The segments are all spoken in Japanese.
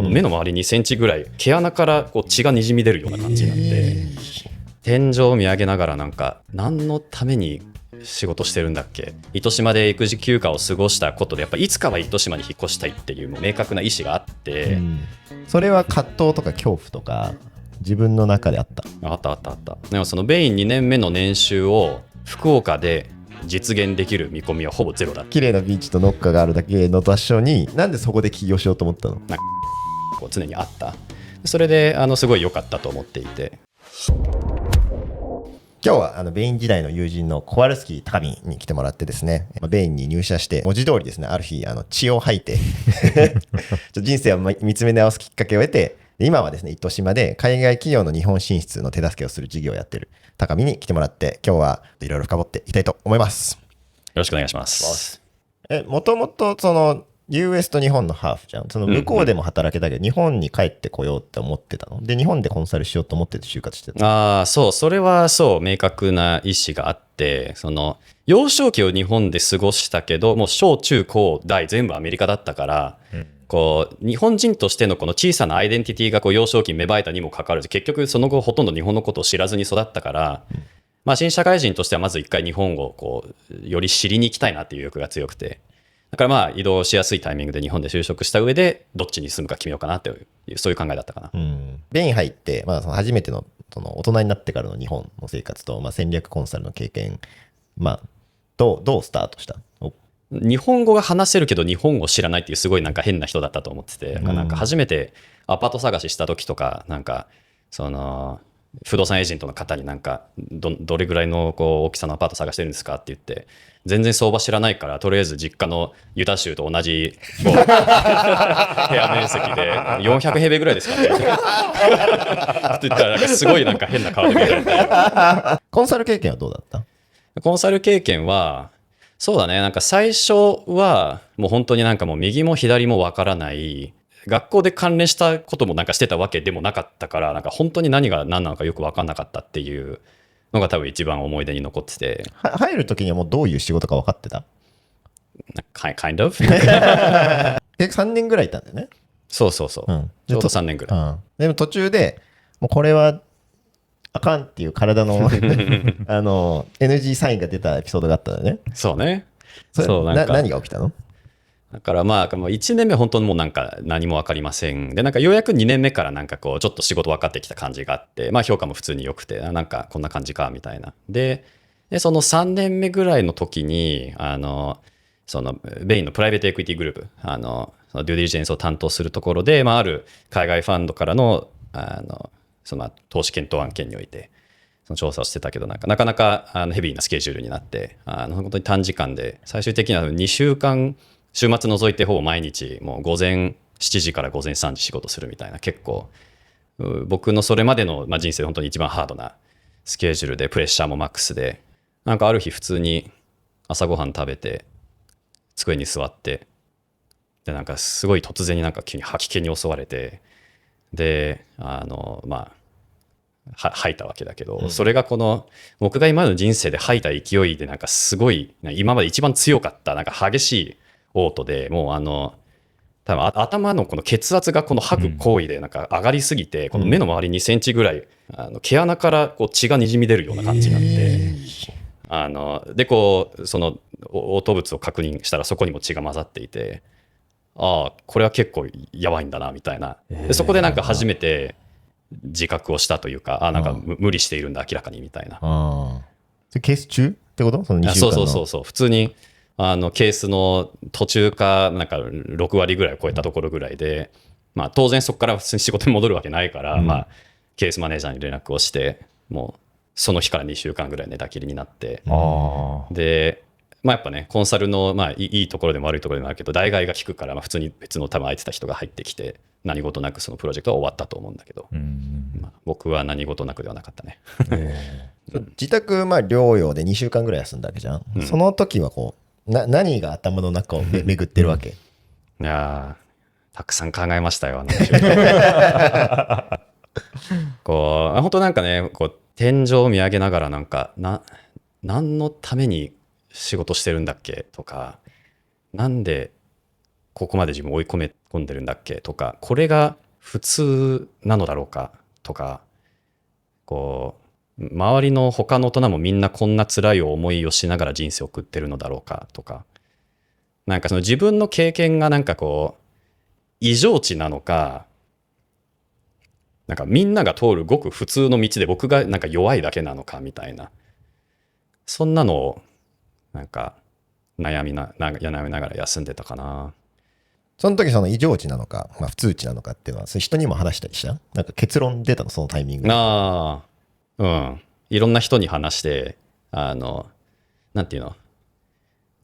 の目の周り2センチぐらい毛穴からこう血がにじみ出るような感じになって、天井を見上げながらなんか何のために仕事してるんだっけ。糸島で育児休暇を過ごしたことでやっぱいつかは糸島に引っ越したいっていうもう明確な意思があって、それは葛藤とか恐怖とか自分の中であった？あったでもそのベイン2年目の年収を福岡で実現できる見込みはほぼゼロだった。綺麗なビーチとノッカがあるだけの場所になんでそこで起業しようと思ったの？こう常にあった。それですごい良かったと思っていて、今日はベイン時代の友人のコワルスキー高見に来てもらってですね、ベインに入社して文字通りですね、ある日血を吐いて人生を見つめ直すきっかけを得て、今はですね糸島で海外企業の日本進出の手助けをする事業をやってる高見に来てもらって、今日はいろいろ深掘っていきたいと思います。よろしくお願いします。もともとその US と日本のハーフじゃん。その向こうでも働けたけど、日本に帰ってこようって思ってたので、日本でコンサルしようと思ってて就活してた。それはそう明確な意思があって、その幼少期を日本で過ごしたけどもう小中高大全部アメリカだったから、こう日本人としてのこの小さなアイデンティティがこう幼少期に芽生えたにもかかわらず、結局その後ほとんど日本のことを知らずに育ったから、新社会人としてはまず一回日本をこうより知りに行きたいなっていう欲が強くて、だから移動しやすいタイミングで日本で就職した上でどっちに住むか決めようかなっていうそういう考えだったかな。ベイン入って、その初めてのその大人になってからの日本の生活と、戦略コンサルの経験、どうスタートした？日本語が話せるけど日本語を知らないっていうすごいなんか変な人だったと思ってて、なんか初めてアパート探しした時とか、なんかその不動産エージェントの方になんか どれぐらいのこう大きさのアパート探してるんですかって言って、全然相場知らないからとりあえず実家のユタ州と同じ部屋面積で400平米ぐらいですかねって言ったらなんかすごいなんか変な顔で見られてコンサル経験はどうだった？コンサル経験はそうだね、なんか最初はもう本当になんかもう右も左もわからない、学校で関連したこともなんかしてたわけでもなかったから、なんか本当に何が何なのかよく分かんなかったっていうのが多分一番思い出に残ってて。入る時にはもうどういう仕事か分かってた？kind of 3年ぐらいいたんだよね。そう、ちょうど3年ぐらい、でも途中でもうこれはあかんっていう体のNG サインが出たエピソードがあったんだよね。そうね。何が起きたの？だからもう1年目本当にもうなんか何も分かりませんで、なんかようやく2年目からなんかこうちょっと仕事分かってきた感じがあって、評価も普通に良くて、なんかこんな感じかみたいな。でその3年目ぐらいの時にそのベインのプライベートエクイティグループ、そのデューディリジェンスを担当するところで、ある海外ファンドからのその投資検討案件においてその調査をしてたけど、なかなかヘビーなスケジュールになって、本当に短時間で最終的には2週間週末除いてほぼ毎日もう午前7時から午前3時仕事するみたいな、結構僕のそれまでの人生で本当に一番ハードなスケジュールで、プレッシャーもマックスで、なんかある日普通に朝ごはん食べて机に座って、でなんかすごい突然になんか急に吐き気に襲われて、で吐いたわけだけど、それがこの僕が今までの人生で吐いた勢いでなんかすごい今まで一番強かったなんか激しい嘔吐で、もう多分頭のこの血圧がこの吐く行為でなんか上がりすぎて、この目の周り2センチぐらい毛穴からこう血がにじみ出るような感じになって、でこうその嘔吐物を確認したらそこにも血が混ざっていて、これは結構やばいんだなみたいな。でそこでなんか初めて自覚をしたというか、なんか無理しているんだ明らかにみたいな。それケース中ってこと？その2週間の。そう普通にケースの途中かなんか6割ぐらいを超えたところぐらいで、当然そこから普通に仕事に戻るわけないから、ケースマネージャーに連絡をして、もうその日から2週間ぐらい寝たきりになって、でやっぱねコンサルのいいところでも悪いところでもあるけど、代替が効くから、普通に別の多分空いてた人が入ってきて何事なくそのプロジェクトは終わったと思うんだけど、僕は何事なくではなかったね。自宅療養で2週間ぐらい休んだわけじゃん、その時はこう何が頭の中を巡ってるわけ？いやたくさん考えましたよこう本当なんかね、こう天井を見上げながらなんか何のために仕事してるんだっけとか、なんでここまで自分を追い込んでるんだっけとか、これが普通なのだろうかとか、こう周りの他の大人もみんなこんな辛い思いをしながら人生を送ってるのだろうかとか、なんかその自分の経験がなんかこう異常値なのか、なんかみんなが通るごく普通の道で僕がなんか弱いだけなのかみたいな、そんなのをなんか悩みながら休んでたかな。その時その異常値なのか、まあ、普通値なのかっていうのはそれ人にも話したりした？なんか結論出たのそのタイミングで？いろんな人に話して、なんていうの、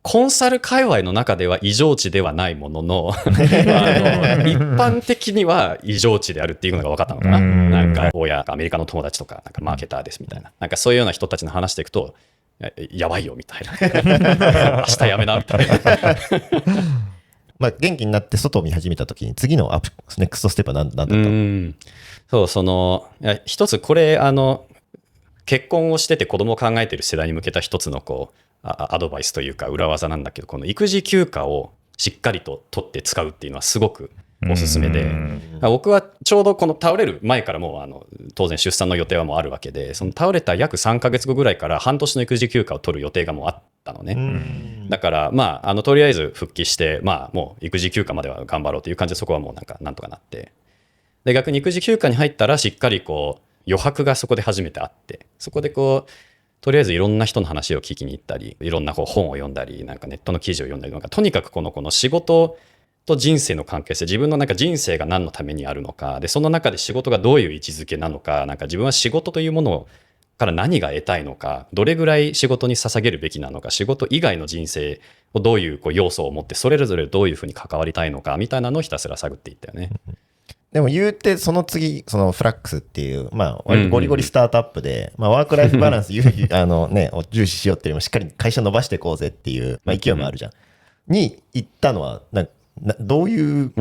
コンサル界隈の中では異常値ではないものの一般的には異常値であるっていうのが分かったのかな。なんか親、アメリカの友達とか、なんかマーケターですみたいな、なんかそういうような人たちの話していくと、やばいよみたいな明日やめなみたいなまあ元気になって外を見始めた時に次のネクストステップは何だったの？そう一つこれ結婚をしてて子供を考えている世代に向けた一つのこうアドバイスというか裏技なんだけど、この育児休暇をしっかりと取って使うっていうのはすごくおすすめで、僕はちょうどこの倒れる前からもう当然出産の予定はもうあるわけで、その倒れた約3ヶ月後ぐらいから半年の育児休暇を取る予定がもうあったのね。だからとりあえず復帰して、もう育児休暇までは頑張ろうという感じで、そこはもうなんとかなって、で逆に育児休暇に入ったらしっかりこう余白がそこで初めてあって、そこでこうとりあえずいろんな人の話を聞きに行ったり、いろんなこう本を読んだり、なんかネットの記事を読んだり、なんかとにかくこの仕事と人生の関係性、自分のなんか人生が何のためにあるのか、でその中で仕事がどういう位置づけなのか、なんか自分は仕事というものから何が得たいのか、どれぐらい仕事に捧げるべきなのか、仕事以外の人生をどういうこう要素を持ってそれぞれどういうふうに関わりたいのかみたいなのをひたすら探っていったよね。でも言うてその次そのフラックスっていう割とゴリゴリスタートアップで、ワークライフバランスを重視しようっていうよりもしっかり会社伸ばしていこうぜっていう、勢いもあるじゃんに行ったのはどういう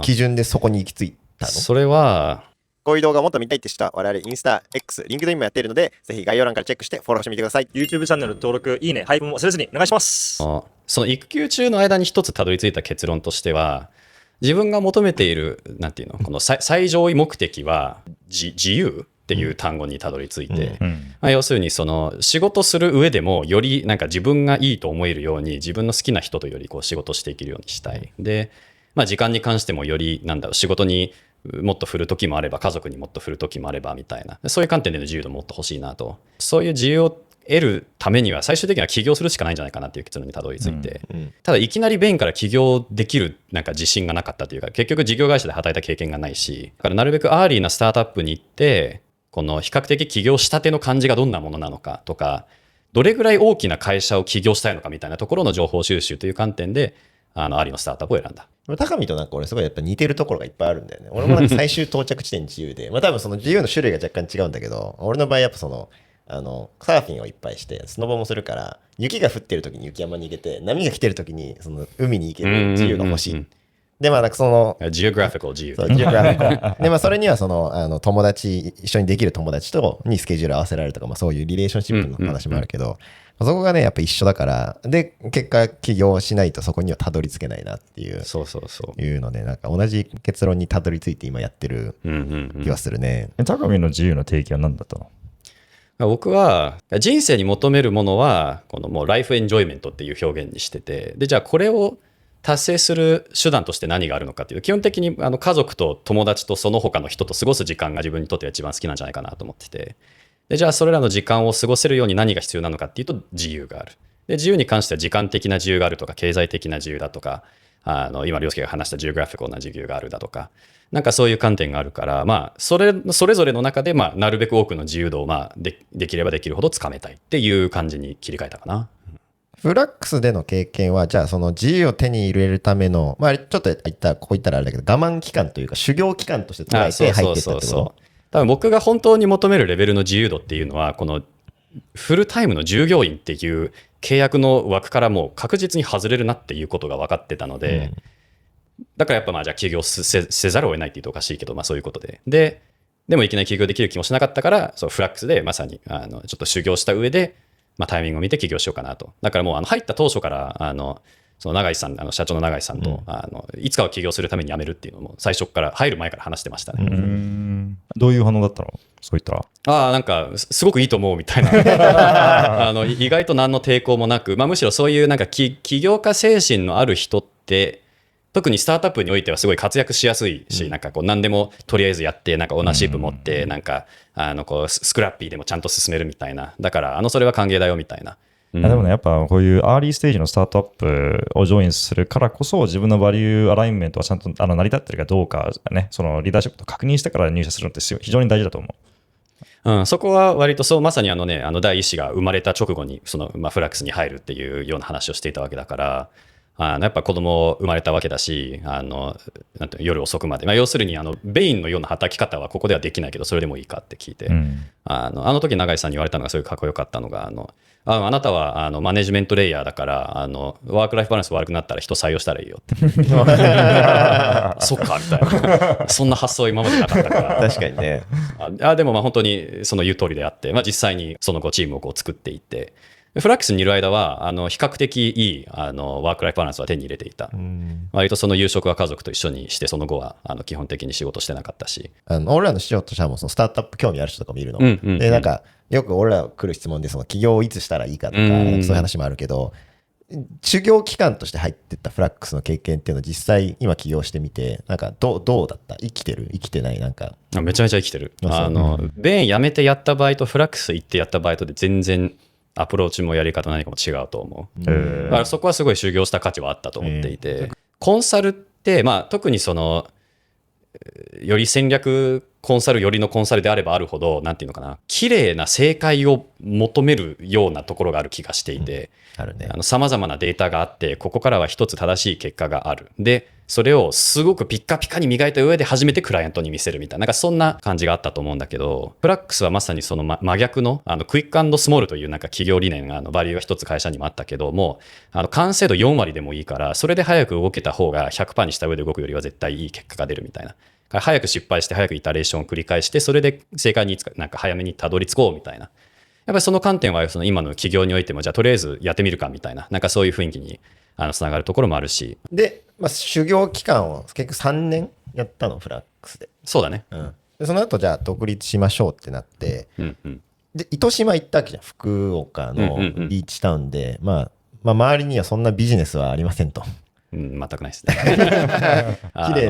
基準でそこに行き着いたの？それはこういう動画をもっと見たいって人は我々インスタ、X、リンクドインもやっているので、ぜひ概要欄からチェックしてフォローしてみてください。 YouTube チャンネル登録、いいね、配分も忘れずにお願いします。その育休中の間に一つたどり着いた結論としては、自分が求めているなんていうの、この最上位目的は自由っていう単語にたどり着いて、要するにその仕事する上でもよりなんか自分がいいと思えるように、自分の好きな人とよりこう仕事していけるようにしたい。で、時間に関してもより仕事にもっと振る時もあれば家族にもっと振る時もあればみたいな、そういう観点での自由度もっと欲しいなと。そういう自由を得るためには最終的には起業するしかないんじゃないかなっていう結論にたどり着いて、ただいきなりベインから起業できるなんか自信がなかったというか、結局事業会社で働いた経験がないし、だからなるべくアーリーなスタートアップに行って、この比較的起業したての感じがどんなものなのかとか、どれぐらい大きな会社を起業したいのかみたいなところの情報収集という観点でアーリーのスタートアップを選んだ。高見となんか俺すごいやっぱ似てるところがいっぱいあるんだよね。俺もなんか最終到着地点自由で多分その自由の種類が若干違うんだけど、俺の場合やっぱそのサーフィンをいっぱいしてスノボもするから、雪が降ってる時に雪山に行けて、波が来てる時にその海に行ける自由が欲しい。でなんかそのジオグラフィカル自由。そうジオグラフィカルでそれにはその友達、一緒にできる友達とにスケジュール合わせられるとか、そういうリレーションシップの話もあるけど、そこがねやっぱ一緒だから、で結果起業しないとそこにはたどり着けないなっていう、いうのでなんか同じ結論にたどり着いて今やってる気はするね。高見の自由の定義は何だったの？僕は人生に求めるものはこのもうライフエンジョイメントっていう表現にしてて、でじゃあこれを達成する手段として何があるのかっていうと、基本的に家族と友達とその他の人と過ごす時間が自分にとっては一番好きなんじゃないかなと思ってて、でじゃあそれらの時間を過ごせるように何が必要なのかっていうと自由がある。で自由に関しては時間的な自由があるとか、経済的な自由だとか、今凌介が話したジオグラフィカルな自由があるだとか、なんかそういう観点があるから、それぞれの中でなるべく多くの自由度をできればできるほどつかめたいっていう感じに切り替えたかな。フラックスでの経験はじゃあその自由を手に入れるための、ちょっとこう言ったらあれだけど我慢期間というか修行期間として捉えて入っていったってこと？多分僕が本当に求めるレベルの自由度っていうのは、このフルタイムの従業員っていう契約の枠からもう確実に外れるなっていうことが分かってたので、だからやっぱじゃあ起業せざるを得ないって言うとおかしいけど、そういうことでもいきなり起業できる気もしなかったから、そうフラックスでまさにちょっと修行した上で、タイミングを見て起業しようかなと。だからもう入った当初からその永井さん、社長の永井さんと、いつかは起業するために辞めるっていうのも最初から入る前から話してましたね。どういう反応だったの？そう言ったら。なんかすごくいいと思うみたいな意外と何の抵抗もなく、むしろそういうなんか起業家精神のある人って特にスタートアップにおいてはすごい活躍しやすいし、なんかこう何でもとりあえずやってなんかオーナーシップ持ってなんかこうスクラッピーでもちゃんと進めるみたいな、だからそれは歓迎だよみたいな。でもね、やっぱこういうアーリーステージのスタートアップをジョインするからこそ、自分のバリューアラインメントはちゃんと成り立ってるかどうかね、そのリーダーシップと確認してから入社するのって非常に大事だと思う。そこは割とそう、まさに第一子が生まれた直後にフラックスに入るっていうような話をしていたわけだから、やっぱ子供生まれたわけだし、なんて夜遅くまで、要するにベインのような働き方はここではできないけどそれでもいいかって聞いて、あの時永井さんに言われたのがすごいかっこよかったのが、あなたはマネジメントレイヤーだからワークライフバランス悪くなったら人採用したらいいよってそっかみたいな、そんな発想今までなかったから確かにね。でも本当にその言う通りであって、実際にその後チームをこう作っていって、フラックスにいる間は比較的いいワークライフバランスは手に入れていた。割とその夕食は家族と一緒にして、その後は基本的に仕事してなかったし。俺らの仕事者もそのスタートアップ興味ある人とかもいるの。でなんかよく俺ら来る質問でその起業をいつしたらいいかとか、そういう話もあるけど、修行期間として入ってったフラックスの経験っていうのを実際今起業してみて、なんかどうだった？生きてる？生きてない？なんかめちゃめちゃ生きてる。ベン辞めてやった場合とフラックス行ってやった場合とで全然アプローチもやり方何かも違うと思う。だからそこはすごい修行した価値はあったと思っていて、コンサルって特により戦略コンサルよりのコンサルであればあるほど、なんていうのかな、綺麗な正解を求めるようなところがある気がしていて、様々なデータがあって、ここからは一つ正しい結果がある。で、それをすごくピッカピカに磨いた上で初めてクライアントに見せるみたいな、なんかそんな感じがあったと思うんだけど、フラックスはまさにその真逆の、クイック&スモールというなんか企業理念が、バリューが一つ会社にもあったけども、完成度4割でもいいから、それで早く動けた方が 100% にした上で動くよりは絶対いい結果が出るみたいな。早く失敗して早くイタレーションを繰り返して、それで正解になんか早めにたどり着こうみたいな。やっぱりその観点はその今の企業においても、じゃあとりあえずやってみるかみたいな、なんかそういう雰囲気につながるところもあるし。で、修行期間を結局3年やったの、フラックスで。そうだね。でその後じゃあ独立しましょうってなって、で糸島行ったわけじゃん、福岡のビーチタウンで、周りにはそんなビジネスはありませんと。全くないですね。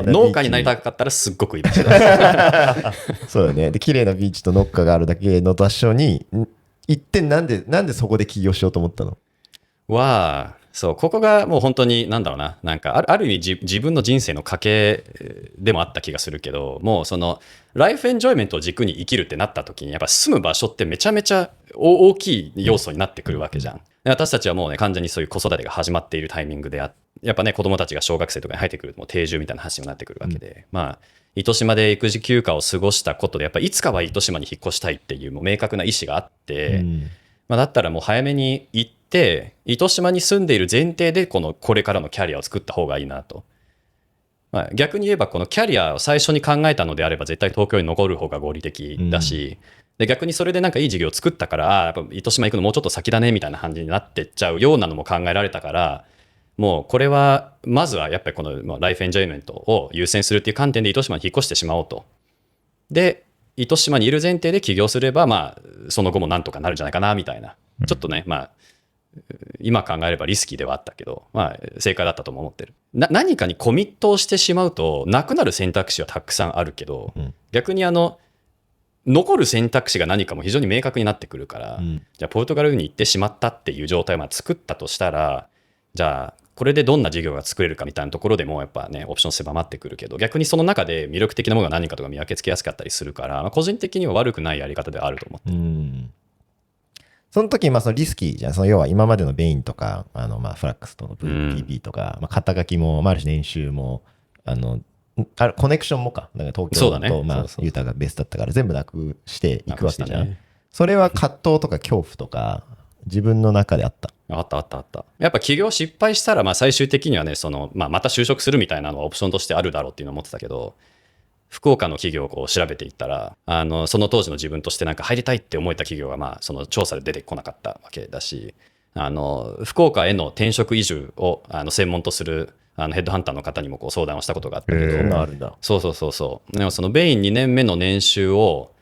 農家になりたかったらすっごくいい場所だ。そうだね。で綺麗なビーチと農家があるだけの場所に行って、なんでそこで起業しようと思ったの？そうここがもう本当になんかある意味自分の人生の賭けでもあった気がするけど、もうそのライフエンジョイメントを軸に生きるってなった時に、やっぱ住む場所ってめちゃめちゃ大きい要素になってくるわけじゃん。私たちはもうね、完全にそういう子育てが始まっているタイミングでやっぱね、子供たちが小学生とかに入ってくるともう定住みたいな話になってくるわけで、糸島で育児休暇を過ごしたことで、やっぱいつかは糸島に引っ越したいっていうもう明確な意思があって、だったらもう早めに行って糸島に住んでいる前提でこれからのキャリアを作った方がいいなと。逆に言えばこのキャリアを最初に考えたのであれば絶対東京に残る方が合理的だし、で逆にそれでなんかいい事業を作ったから、やっぱ糸島行くのもうちょっと先だねみたいな感じになってっちゃうようなのも考えられたから、もうこれはまずはやっぱりこのライフエンジョイメントを優先するっていう観点で糸島に引っ越してしまおうと。で糸島にいる前提で起業すれば、その後もなんとかなるんじゃないかなみたいな、ちょっとね、今考えればリスキーではあったけど、正解だったとも思ってる。何かにコミットをしてしまうとなくなる選択肢はたくさんあるけど、逆に残る選択肢が何かも非常に明確になってくるから、じゃあポルトガルに行ってしまったっていう状態を作ったとしたら、じゃあこれでどんな事業が作れるかみたいなところでもやっぱね、オプション狭まってくるけど、逆にその中で魅力的なものが何かとか見分けつけやすかったりするから、個人的には悪くないやり方ではあると思ってる。その時そのリスキーじゃん。要は今までのベインとかフラックスとの VTP とか、肩書きもあるし、年収もコネクションもか、なんか東京とユタがベースだったから全部なくしていくわけじゃん。それは葛藤とか恐怖とか自分の中であった？あった。やっぱ起業失敗したら最終的にはね、また就職するみたいなのはオプションとしてあるだろうっていうのを思ってたけど、福岡の企業を調べていったら、その当時の自分としてなんか入りたいって思えた企業がその調査で出てこなかったわけだし、福岡への転職移住を専門とするヘッドハンターの方にもこう相談をしたことがあったけど、そんなあるんだ。そうそうそうそう。でもそのベイン2年目の年収を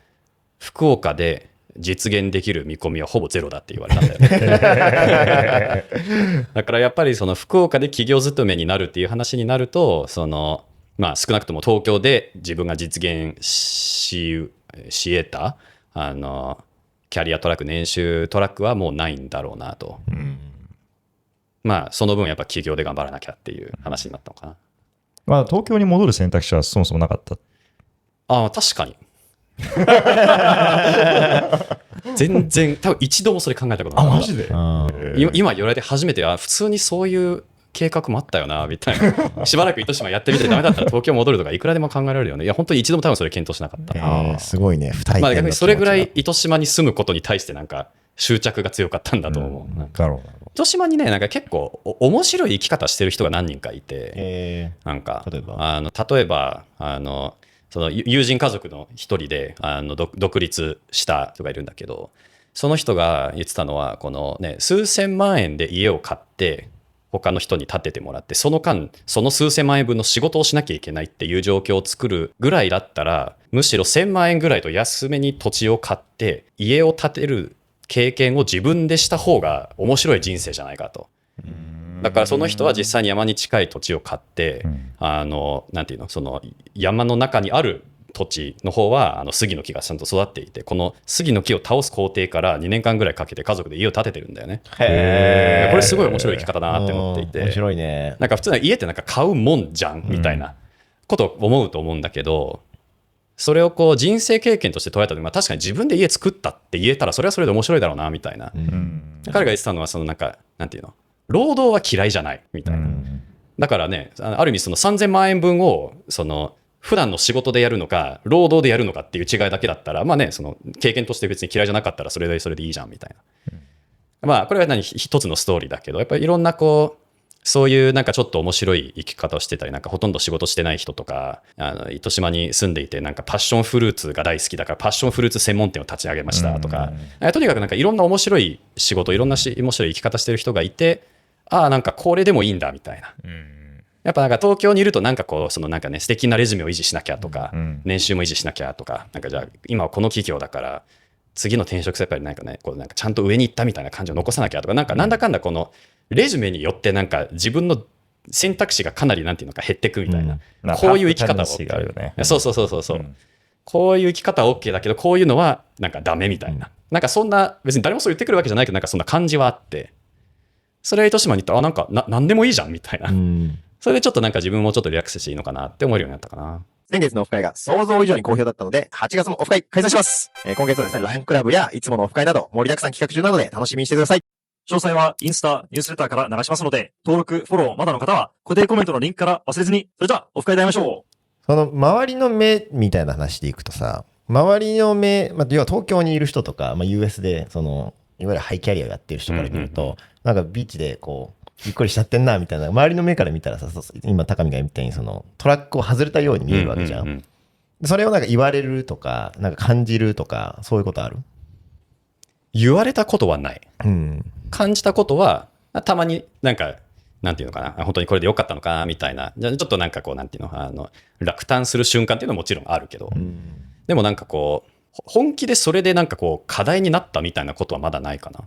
福岡で実現できる見込みはほぼゼロだって言われたんだよね。だからやっぱりその福岡で企業勤めになるっていう話になると、まあ少なくとも東京で自分が実現し得たキャリアトラック、年収トラックはもうないんだろうなと。まあその分やっぱ企業で頑張らなきゃっていう話になったのかな。まあ、東京に戻る選択肢はそもそもなかった。ああ、確かに。全然、多分一度もそれ考えたことなかった。マジで今言われて初めて、普通にそういう計画もあったよな、みたいな。しばらく糸島やってみてダメだったら東京戻るとかいくらでも考えられるよね。いや、本当に一度も多分それ検討しなかった。すごいね、不体験の気持ちが。まあ逆にそれぐらい糸島に住むことに対してなんか執着が強かったんだと思う。だろうな。糸島にね、なんか結構面白い生き方してる人が何人かいて、なんか例えばその友人家族の一人で独立した人がいるんだけど、その人が言ってたのはこの、ね、数千万円で家を買って他の人に建ててもらって、その間その数千万円分の仕事をしなきゃいけないっていう状況を作るぐらいだったら、むしろ1000万円ぐらいと安めに土地を買って家を建てる経験を自分でした方が面白い人生じゃないかと。だからその人は実際に山に近い土地を買って、なんていうの、その山の中にある土地の方は杉の木がちゃんと育っていて、この杉の木を倒す工程から2年間ぐらいかけて家族で家を建ててるんだよね。これすごい面白い生き方だなって思っていて、面白いね。なんか普通の家ってなんか買うもんじゃんみたいなことを思うと思うんだけど、それをこう人生経験として捉えた時、確かに自分で家作ったって言えたらそれはそれで面白いだろうなみたいな。彼が言ってたのはなんかなんていうの、労働は嫌いじゃないみたいな。だからね、ある意味その3000万円分を普段の仕事でやるのか労働でやるのかっていう違いだけだったら、まあね、その経験として別に嫌いじゃなかったらそれでいいじゃんみたいな。まあこれは一つのストーリーだけど、やっぱりいろんなこうそういうなんかちょっと面白い生き方をしてたり、なんかほとんど仕事してない人とか、糸島に住んでいてなんかパッションフルーツが大好きだからパッションフルーツ専門店を立ち上げましたとか、とにかくなんかいろんな面白い仕事、いろんな面白い生き方してる人がいて、なんかこれでもいいんだみたいな。やっぱなんか東京にいるとなんかこうなんかね、素敵なレジュメを維持しなきゃとか、年収も維持しなきゃとか、なんかじゃあ今はこの企業だから次の転職先やっぱりなんかね、こうなんかちゃんと上に行ったみたいな感じを残さなきゃとか、なんだかんだこのレジュメによってなんか自分の選択肢がかなりなんていうのか減っていくみたいな、こういう生き方を、そうこういう生き方は OK だけどこういうのはなんかダメみたいな、なんかそんな別に誰もそう言ってくるわけじゃないけど、なんかそんな感じはあって、それ糸島に行ったらなんか何でもいいじゃんみたいな、それでちょっとなんか自分もちょっとリラックスしていいのかなって思えるようになったかな。先月のオフ会が想像以上に好評だったので、8月もオフ会開催します。今月はですね、LINE クラブやいつものオフ会など盛りだくさん企画中なので楽しみにしてください。詳細はインスタ、ニュースレターから流しますので、登録、フォローまだの方は固定コメントのリンクから忘れずに。それじゃあ、オフ会で会いましょう。その周りの目みたいな話でいくとさ、周りの目、要は東京にいる人とか、US でいわゆるハイキャリアをやってる人から見ると、なんかビーチでこう、ゆっくりしちゃってんなみたいな、周りの目から見たらさ、今高見が言ったようにトラックを外れたように見えるわけじゃん。それをなんか言われるとか、なんか感じるとか、そういうことある？言われたことはない。感じたことは、たまになんか、なんていうのかな、本当にこれで良かったのかなみたいな、ちょっとなんかこう、なんていうの、落胆する瞬間っていうのはもちろんあるけど、でもなんかこう、本気でそれでなんかこう、課題になったみたいなことはまだないかな。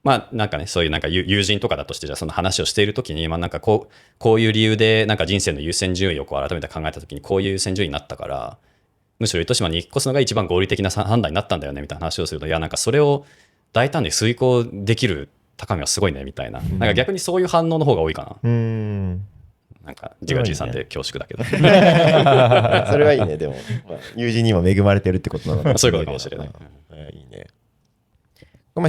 まあなんかね、そういうなんか友人とかだとして、じゃあその話をしているときに、まあなんかこういう理由でなんか人生の優先順位をこう改めて考えたときにこういう優先順位になったから、むしろ糸島に引っ越すのが一番合理的な判断になったんだよねみたいな話をすると、いやなんかそれを大胆に遂行できる高見はすごいねみたいな、なんか逆にそういう反応の方が多いかな。なんか自画自賛で恐縮だけど。それはいいね、でも、友人にも恵まれてるってことなのかそういうことかもしれない。いいね。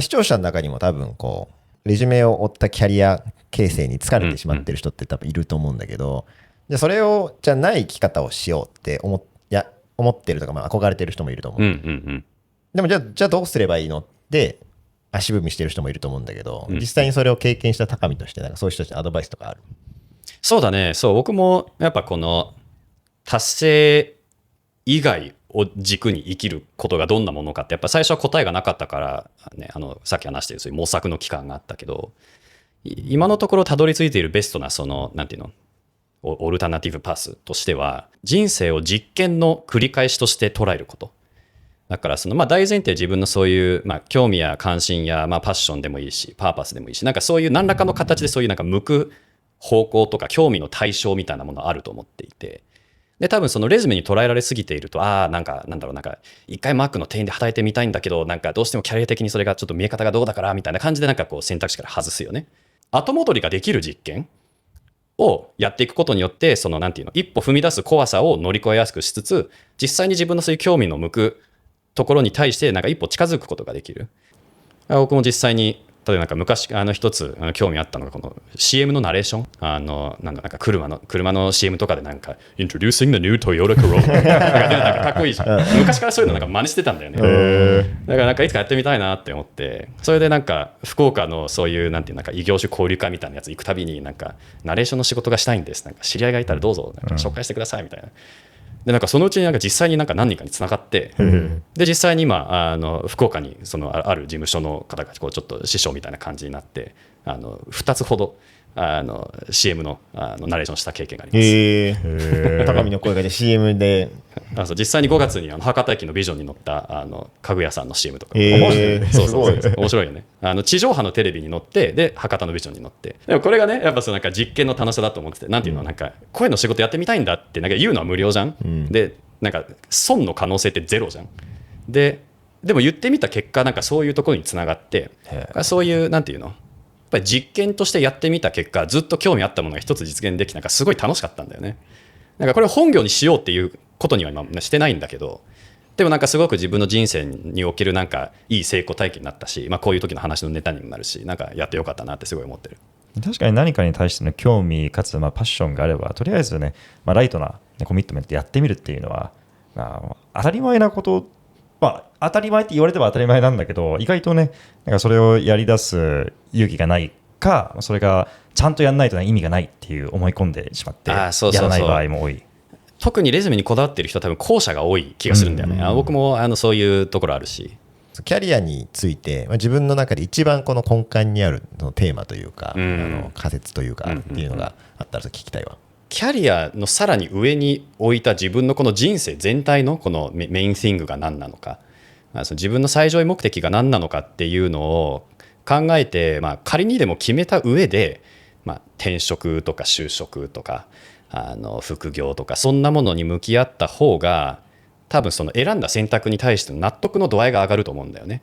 視聴者の中にも多分こうレジュメを追ったキャリア形成に疲れてしまってる人って多分いると思うんだけど、じゃあそれをじゃない生き方をしようって思ってるとか、憧れてる人もいると思う。でもじゃあどうすればいいのって足踏みしてる人もいると思うんだけど、実際にそれを経験した高見としてなんかそういう人たちにアドバイスとかある？そうだね、そう僕もやっぱこの達成以外を軸に生きることがどんなものかってやっぱ最初は答えがなかったから、ね、さっき話しているそういう模索の期間があったけど、今のところたどり着いているベストなそのなんていうのオルタナティブパスとしては、人生を実験の繰り返しとして捉えること。だからその大前提自分のそういう興味や関心やパッションでもいいし、パーパスでもいいし、なんかそういう何らかの形でそういうなんか向く方向とか興味の対象みたいなものあると思っていて、で多分そのレズメに捉えられすぎていると、なんか一回マックの店員で働いてみたいんだけど、なんかどうしてもキャリア的にそれがちょっと見え方がどうだからみたいな感じでなんかこう選択肢から外すよね。後戻りができる実験をやっていくことによって、そのなんていうの、一歩踏み出す怖さを乗り越えやすくしつつ、実際に自分のそういう興味の向くところに対してなんか一歩近づくことができる。僕も実際に例えばなんか昔一つ興味あったのがこの CM のナレーション、なんか車の CM とかでなんか Introducing the new Toyota Corolla なんかかっこいいじゃん。昔からそういうのなんか真似してたんだよね。だからなんかいつかやってみたいなって思って、それでなんか福岡のそういうなんていうなんか異業種交流会みたいなやつ行くたびになんかナレーションの仕事がしたいんです。なんか知り合いがいたらどうぞなんか紹介してくださいみたいな。でなんかそのうちになんか実際になんか何人かに繋がって、で実際に今福岡にそのある事務所の方がこうちょっと師匠みたいな感じになって2つほどCM のナレーションした経験があります。高見の声がで CM で実際に5月に博多駅のビジョンに乗った家具屋さんの CM とか、そう面白いよね。地上波のテレビに乗ってで博多のビジョンに乗って、でもこれがねやっぱそのなんか実験の楽しさだと思ってて、なんていうの、なんか声の仕事やってみたいんだってなんか言うのは無料じゃん、でなんか損の可能性ってゼロじゃん。でも言ってみた結果なんかそういうところにつながって、そういうなんていうのやっぱり実験としてやってみた結果ずっと興味あったものが一つ実現できてなんかすごい楽しかったんだよね。なんかこれを本業にしようっていうことには今してないんだけど、でもなんかすごく自分の人生におけるなんかいい成功体験になったし、こういう時の話のネタにもなるし、なんかやってよかったなってすごい思ってる。確かに何かに対しての興味かつパッションがあればとりあえずね、ライトなコミットメントやってみるっていうのは、当たり前なこと、当たり前って言われては当たり前なんだけど、意外とねなんかそれをやり出す勇気がないか、それがちゃんとやらないと意味がないっていう思い込んでしまってやらない場合も多い。特にレズメにこだわってる人は多分後者が多い気がするんだよね。僕もそういうところあるし、キャリアについて、自分の中で一番この根幹にあるテーマというか、仮説というかっていうのがあったら聞きたいわ。キャリアのさらに上に置いた自分のこの人生全体のこのメインシングが何なのか、その自分の最上位目的が何なのかっていうのを考えて、仮にでも決めた上で、転職とか就職とか副業とかそんなものに向き合った方が多分その選んだ選択に対しての納得の度合いが上がると思うんだよね。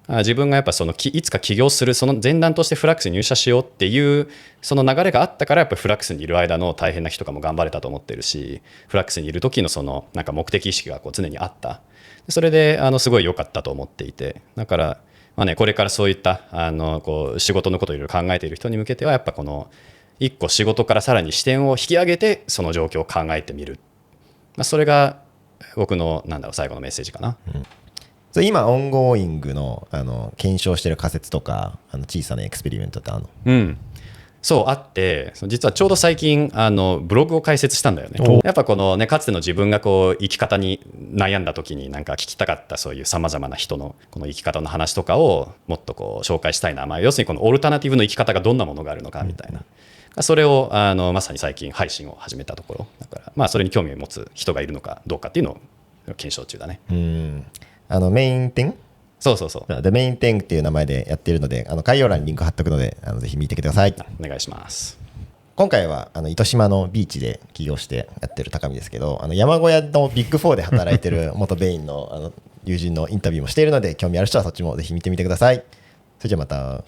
自分がやっぱそのいつか起業するその前段としてフラックスに入社しようっていうその流れがあったからやっぱフラックスにいる間の大変な日とかも頑張れたと思ってるし、フラックスにいる時のそのなんか目的意識がこう常にあった。それですごい良かったと思っていて、だからこれからそういったこう仕事のことをいろいろ考えている人に向けてはやっぱこの一個仕事からさらに視点を引き上げてその状況を考えてみる、それが僕の最後のメッセージかな。今オンゴーイングの検証してる仮説とか小さなエクスペリメントってあるの？そうあって、実はちょうど最近ブログを開設したんだよね。やっぱこのねかつての自分がこう生き方に悩んだ時になんか聞きたかったそういうさまざまな人のこの生き方の話とかをもっとこう紹介したいな、要するにこのオルタナティブの生き方がどんなものがあるのかみたいな、それをまさに最近配信を始めたところだから、それに興味を持つ人がいるのかどうかっていうのを検証中だね。メイン10？そう。The Main Thing っていう名前でやっているので、概要欄にリンク貼っとくのでぜひ見てください。お願いします。今回は糸島のビーチで起業してやってる高見ですけど、山小屋のビッグ4で働いてる元ベインの友人のインタビューもしているので、興味ある人はそっちもぜひ見てみてください。それじゃあまた。